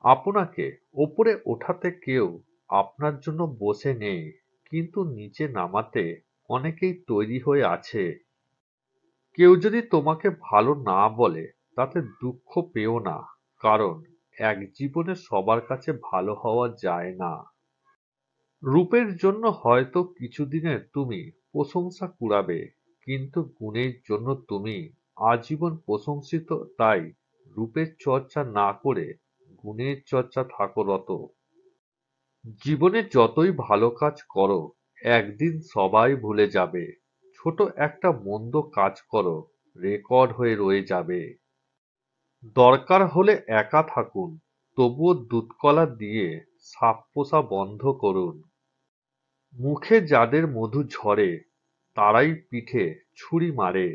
আপনাকে ওপরে ওঠাতে কেউ আপনার জন্য বসে নেই, কিন্তু নিচে নামাতে অনেকেই তৈরি হয়ে আছে। কেউ যদি তোমাকে ভালো না বলে তাতে দুঃখ পেও না, কারণ এক জীবনে সবার কাছে ভালো হওয়া যায় না। রূপের জন্য হয়তো কিছুদিনের তুমি প্রশংসা কুড়াবে, কিন্তু গুণের জন্য তুমি আজীবন প্রশংসিত। তাই রূপের চর্চা না করে গুণের চর্চা থাকো রত। জীবনে যতই ভালো কাজ করো, একদিন সবাই ভুলে যাবে। ছোট একটা মন্দ কাজ করো, রেকর্ড হয়ে রয়ে যাবে। দরকার হলে একা থাকুন, তবুও দুধকলা দিয়ে সাপ পোষা বন্ধ করুন। মুখে যাদের মধু ঝরে, তারাই পিঠে ছুরি মারে।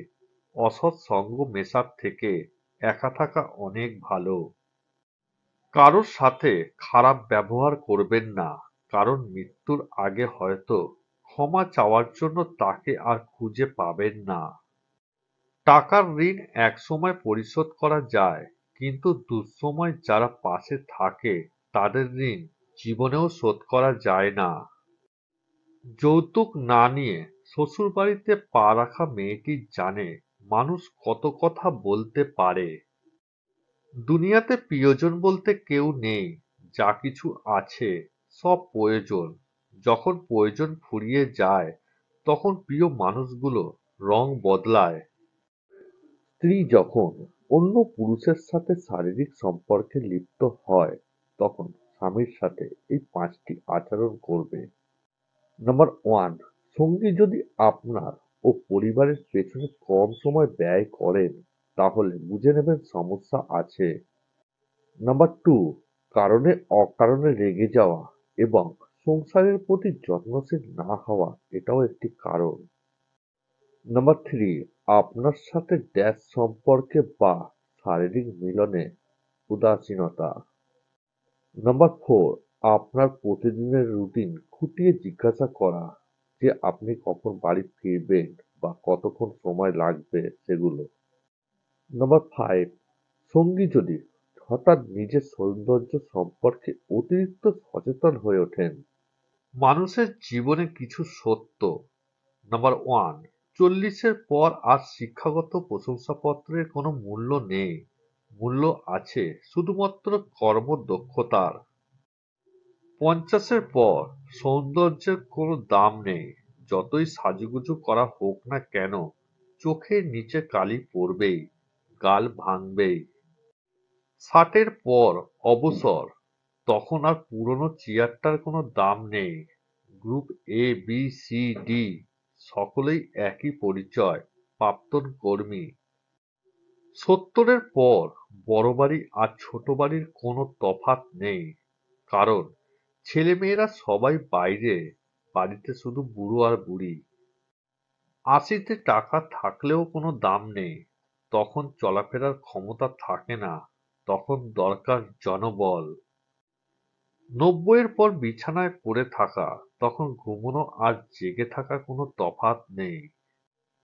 অসৎ সঙ্গ মেশার থেকে একা থাকা অনেক ভালো। কারোর সাথে খারাপ ব্যবহার করবেন না, কারণ মৃত্যুর আগে হয়তো ক্ষমা চাওয়ার জন্য তাকে আর খুঁজে পাবেন না। টাকার ঋণ একসময় পরিশোধ করা যায়, কিন্তু দুঃসময় যারা পাশে থাকে তাদের ঋণ জীবনেও শোধ করা যায় না। যৌতুক না নিয়ে শ্বশুরবাড়িতে পা রাখা মেয়েটি জানে মানুষ কত কথা বলতে পারে। দুনিয়াতে প্রিয়জন বলতে কেউ নেই, যা কিছু আছে সব প্রয়োজন। যখন প্রয়োজন ফুরিয়ে যায়, তখন প্রিয় মানুষগুলো রং বদলায়। স্ত্রী যখন অন্য পুরুষের সাথে শারীরিক সম্পর্কে লিপ্ত হয়, তখন স্বামীর সাথে এই 5টি আচরণ করবে। নাম্বার 1, সঙ্গী যদি আপনার ও পরিবারের পেছনে কম সময় ব্যয় করেন, তাহলে বুঝে নেবেন সমস্যা আছে। নাম্বার 2, কারণে অকারণে রেগে যাওয়া এবং সংসারের প্রতি যত্নশীল না হওয়া, এটাও একটি কারণ। নাম্বার 3, আপনার সাথে ড্যাশ সম্পর্কে বা শারীরিক মিলনে উদাসীনতা। নাম্বার 4, আপনার প্রতিদিনের রুটিন খুঁটিয়ে জিজ্ঞাসা করা যে আপনি কখন বাড়ি ফিরবেন বা কতক্ষণ সময় লাগবে সেগুলো। নাম্বার 5, সঙ্গী যদি হঠাৎ নিজের সৌন্দর্য সম্পর্কে অতিরিক্ত সচেতন হয়ে ওঠেন। মানুষের জীবনে কিছু সত্য। নাম্বার 1, 40-এর পর আর শিক্ষাগত প্রশংসাপত্রের কোনো মূল্য নেই। মূল্য আছে শুধুমাত্র কর্মদক্ষতার। 50-এর পর সৌন্দর্যের কোনো দাম নেই। যতই সাজুগুজু করা হোক না কেন, চোখের নিচে কালি পড়বেই, গাল ভাঙবেই। 60-এর পর অবসর, তখন আর পুরনো চেয়ারটার কোনো দাম নেই। Group A, B, C, D সকলেই একই পরিচয়, প্রাক্তন কর্মী। 70-এর পর বড় বাড়ি আর ছোট বাড়ির কোনো তফাৎ নেই, কারণ ছেলেমেয়েরা সবাই বাইরে, বাড়িতে শুধু বুড়ো আর বুড়ি। 80-তে টাকা থাকলেও কোনো দাম নেই, তখন চলাফেরার ক্ষমতা থাকে না, তখন দরকার জনবল। 90-এর পর বিছানায় পড়ে থাকা, তখন ঘুমানো আর জেগে থাকার কোনো তফাৎ নেই।